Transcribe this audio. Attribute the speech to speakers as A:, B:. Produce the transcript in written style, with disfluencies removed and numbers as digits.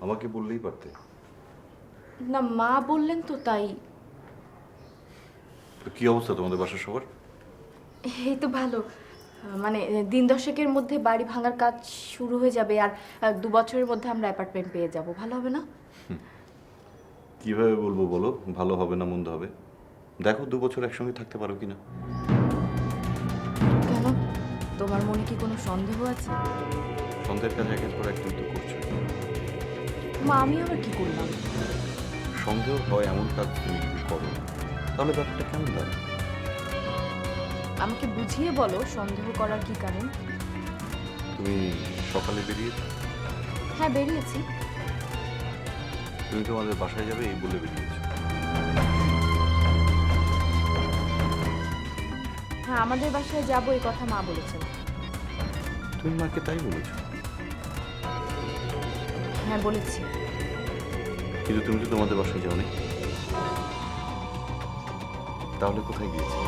A: আমাকে বললেই পারতে।
B: না, মা বললেন তো তাই।
A: তো কি অবস্থা তোমাদের বাসার সবার?
B: এই তো ভালো। মানে দিন দশেকের মধ্যে বাড়ি ভাঙার কাজ শুরু হয়ে যাবে, আর 2 বছরের মধ্যে আমরা অ্যাপার্টমেন্ট পেয়ে যাব। ভালো হবে না?
A: কিভাবে বলবো বলো, ভালো হবে না মন্দ হবে? দেখো 2 বছর একসঙ্গে থাকতে পারো কিনা।
B: কেন? তোমার মনে কি কোনো সন্দেহ আছে?
A: সন্ধ্যের কাজ একের পর এক তুমি তো করছো।
B: মা, আমি আবার কি করলাম?
A: সন্দেহ হয় এমন কাজ তুমি যদি করো, তাহলে ব্যাপারটা কেমন দাঁড়ায়?
B: আমাকে বুঝিয়ে বলো সন্দেহ করার কি কারণ।
A: তুমি সকালে বেরিয়েছো,
B: হ্যাঁ, বেরিয়েছি।
A: তুমি তোমাদের বাসায় যাবে এই বলে বেরিয়েছো।
B: হ্যাঁ, আমাদের বাসায় যাবো এই কথা মা বলেছেন।
A: তুমি মাকে তাই বলেছো?
B: হ্যাঁ, বলেছি।
A: কিন্তু তুমি তো তোমাদের বাসায় যাওনি, তাহলে কোথায় গিয়েছো?